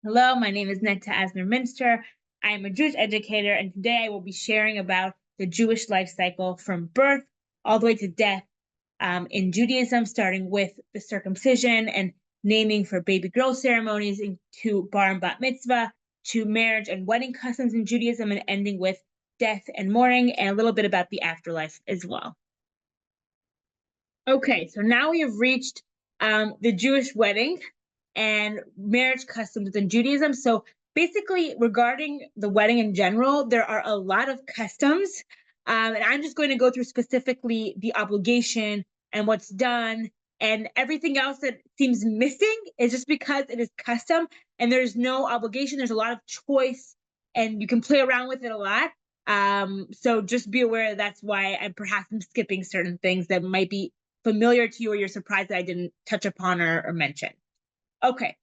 Hello, my name is Netta Asner-Minster. I am a Jewish educator, and today I will be sharing about the Jewish life cycle from birth all the way to death in Judaism, starting with the circumcision and naming for baby girl ceremonies, to bar and bat mitzvah, to marriage and wedding customs in Judaism, and ending with death and mourning, and a little bit about the afterlife as well. Okay, so now we have reached the Jewish wedding and marriage customs within Judaism. So basically, regarding the wedding in general, there are a lot of customs. And I'm just going to go through specifically the obligation and what's done, and everything else that seems missing is just because it is custom and there's no obligation. There's a lot of choice and you can play around with it a lot. So just be aware that's why I'm perhaps skipping certain things that might be familiar to you or you're surprised that I didn't touch upon or mention. Okay,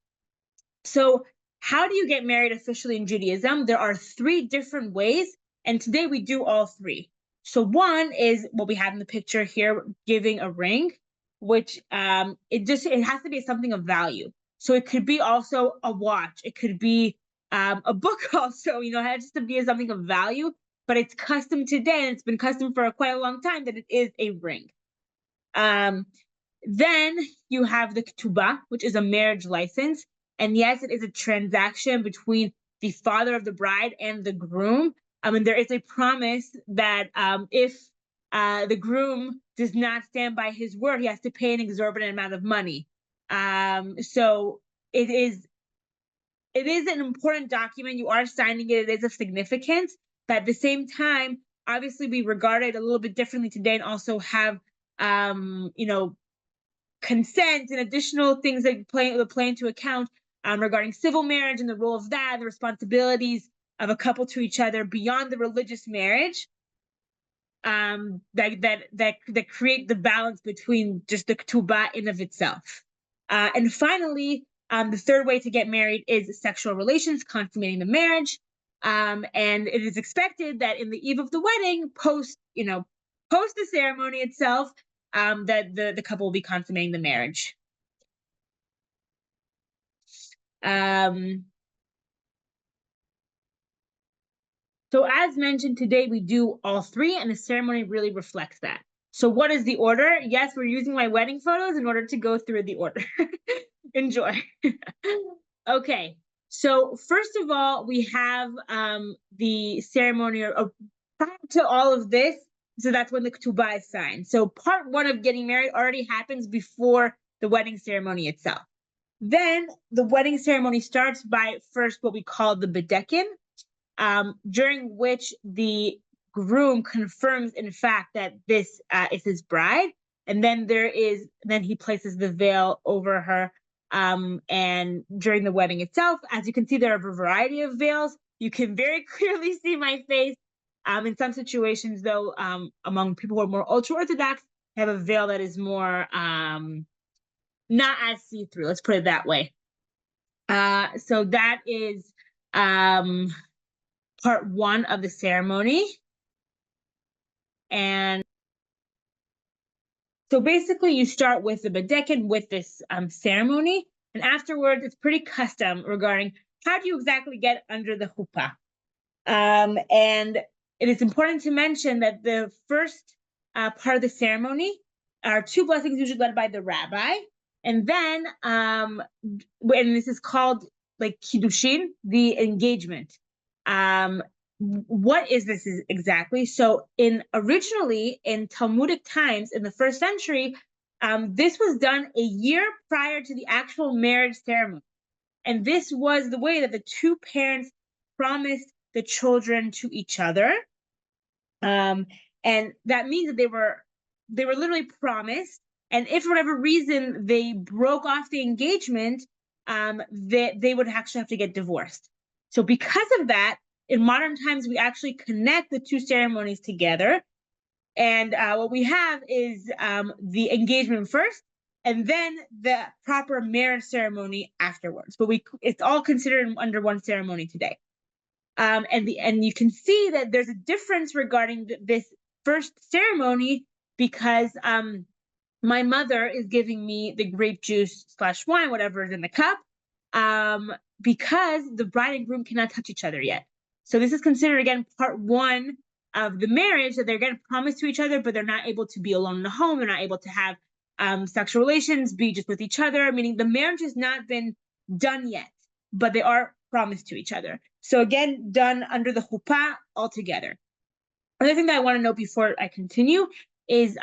so how do you get married officially in Judaism? There are three different ways, and today we do all three. So one is what we have in the picture here, giving a ring, which it has to be something of value. So it could be also a watch, it could be a book also, it has to be something of value, but it's custom today, and it's been custom for quite a long time that it is a ring. Then you have the ketubah, which is a marriage license. And yes, it is a transaction between the father of the bride and the groom. And there is a promise that if the groom does not stand by his word, he has to pay an exorbitant amount of money. So it is an important document. You are signing it. It is of significance. But at the same time, obviously, we regard it a little bit differently today and also have consent and additional things that play into account regarding civil marriage and the role of that, the responsibilities of a couple to each other beyond the religious marriage, that create the balance between just the ketubah in of itself. And finally, the third way to get married is sexual relations, consummating the marriage. And it is expected that in the eve of the wedding, post the ceremony itself, that the couple will be consummating the marriage. So as mentioned, today we do all three, and the ceremony really reflects that. So what is the order? Yes, we're using my wedding photos in order to go through the order. Enjoy. Okay, so first of all, we have the ceremony prior to all of this. So that's when the ketubah is signed. So part one of getting married already happens before the wedding ceremony itself. Then the wedding ceremony starts by first what we call the bedekin, during which the groom confirms, in fact, that this is his bride. And then then he places the veil over her. And during the wedding itself, as you can see, there are a variety of veils. You can very clearly see my face. In some situations, though, among people who are more ultra-Orthodox, have a veil that is more not as see-through. Let's put it that way. So that is part one of the ceremony. And so basically you start with the bedekin, with this ceremony, and afterwards it's pretty custom regarding how do you exactly get under the chuppah. And it is important to mention that the first part of the ceremony are two blessings usually led by the rabbi. And then, and this is called like kiddushin, the engagement. What is this exactly? So originally in Talmudic times in the first century, this was done a year prior to the actual marriage ceremony. And this was the way that the two parents promised the children to each other. And that means that they were literally promised. And if for whatever reason they broke off the engagement, they would actually have to get divorced. So because of that, in modern times, we actually connect the two ceremonies together. And what we have is the engagement first, and then the proper marriage ceremony afterwards. But it's all considered under one ceremony today. And you can see that there's a difference regarding this first ceremony because my mother is giving me the grape juice / wine, whatever is in the cup. because the bride and groom cannot touch each other yet. So this is considered, again, part one of the marriage, that they're going to promise to each other, but they're not able to be alone in the home. They're not able to have sexual relations, be just with each other, meaning the marriage has not been done yet, but they are promised to each other. So again, done under the chuppah altogether. Another thing that I want to note before I continue is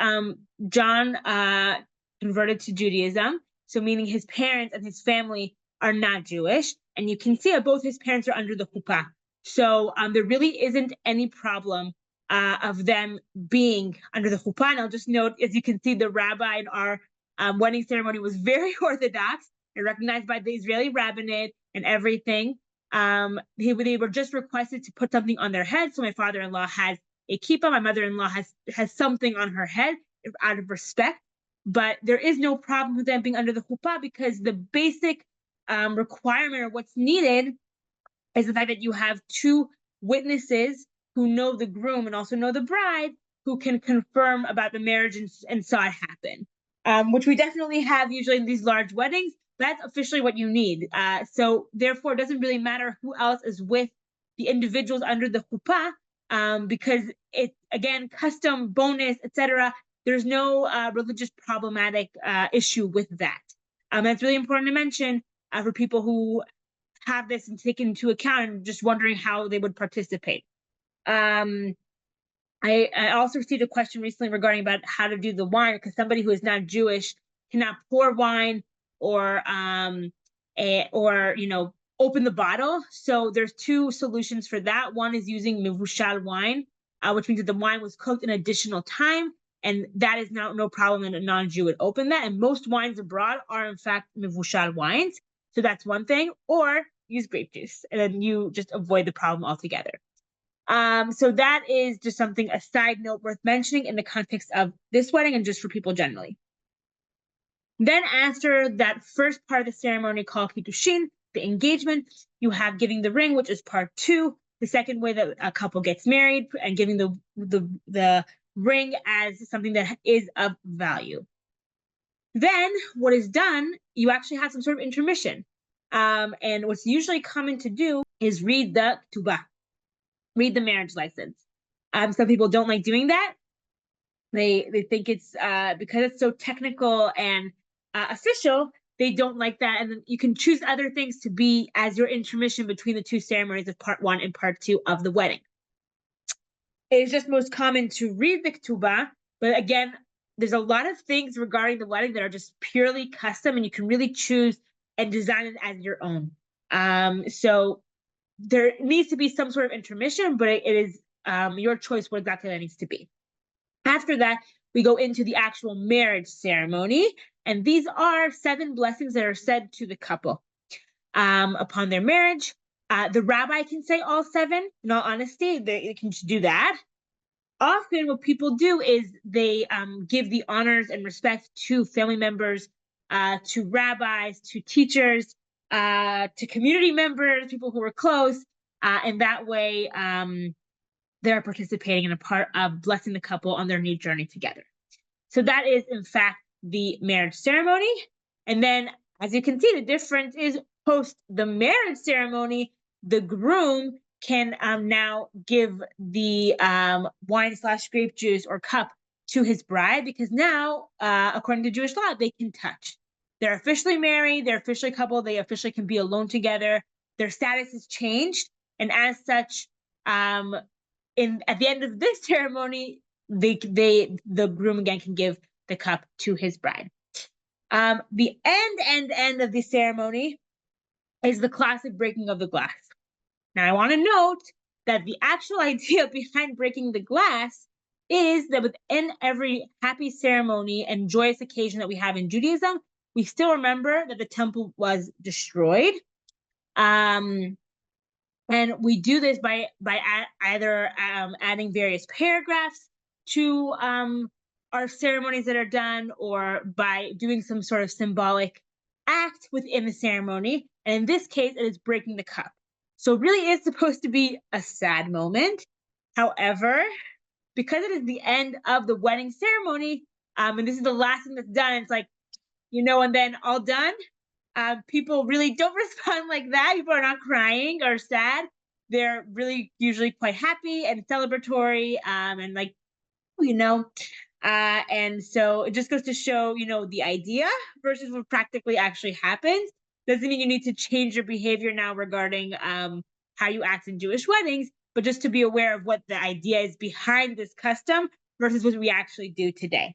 John converted to Judaism, so meaning his parents and his family are not Jewish, and you can see that both his parents are under the chuppah. So there really isn't any problem of them being under the chuppah. And I'll just note, as you can see, the rabbi in our wedding ceremony was very Orthodox and recognized by the Israeli rabbinate and everything. They were just requested to put something on their head. So my father-in-law has a kippah. My mother-in-law has something on her head out of respect. But there is no problem with them being under the chuppah, because the basic requirement, or what's needed, is the fact that you have two witnesses who know the groom and also know the bride, who can confirm about the marriage and saw it happen, which we definitely have usually in these large weddings. That's officially what you need. So therefore, it doesn't really matter who else is with the individuals under the chuppah, because it's, again, custom, bonus, etc. There's no religious problematic issue with that. That's really important to mention for people who have this and take into account and just wondering how they would participate. I also received a question recently regarding about how to do the wine, because somebody who is not Jewish cannot pour wine or open the bottle. So there's two solutions for that. One is using mivushal wine, which means that the wine was cooked an additional time, and that is no problem, and a non-Jew would open that. And most wines abroad are in fact mivushal wines. So that's one thing. Or use grape juice, and then you just avoid the problem altogether. So that is just something, a side note worth mentioning in the context of this wedding and just for people generally. Then after that first part of the ceremony called kiddushin, the engagement, you have giving the ring, which is part two, the second way that a couple gets married, and giving the ring as something that is of value. Then what is done, you actually have some sort of intermission. And what's usually common to do is read the ketubah, read the marriage license. Some people don't like doing that. They think it's because it's so technical and official, they don't like that. And then you can choose other things to be as your intermission between the two ceremonies of part one and part two of the wedding. It is just most common to read the ketubah, but again, there's a lot of things regarding the wedding that are just purely custom, and you can really choose and design it as your own. So there needs to be some sort of intermission, but it is your choice what exactly that needs to be. After that, we go into the actual marriage ceremony, and these are 7 blessings that are said to the couple upon their marriage. The rabbi can say all 7. In all honesty, they can just do that. Often what people do is they give the honors and respect to family members, to rabbis, to teachers, to community members, people who are close, and that way they're participating in a part of blessing the couple on their new journey together. So that is, in fact, the marriage ceremony. And then, as you can see, the difference is post the marriage ceremony, the groom can now give the wine/grape juice or cup to his bride, because now, according to Jewish law, they can touch. They're officially married, they're officially a couple, they officially can be alone together. Their status has changed, and as such, at the end of this ceremony, the groom again can give the cup to his bride. The end of the ceremony is the classic breaking of the glass. Now, I want to note that the actual idea behind breaking the glass is that within every happy ceremony and joyous occasion that we have in Judaism, we still remember that the temple was destroyed. And we do this by either adding various paragraphs to our ceremonies that are done, or by doing some sort of symbolic act within the ceremony. And in this case, it is breaking the cup. So it really is supposed to be a sad moment. However, because it is the end of the wedding ceremony, and this is the last thing that's done, it's like, and then all done, people really don't respond like that. People are not crying or sad. They're really usually quite happy and celebratory, and like, you know, and so it just goes to show, the idea versus what practically actually happens. Doesn't mean you need to change your behavior now regarding how you act in Jewish weddings, but just to be aware of what the idea is behind this custom versus what we actually do today.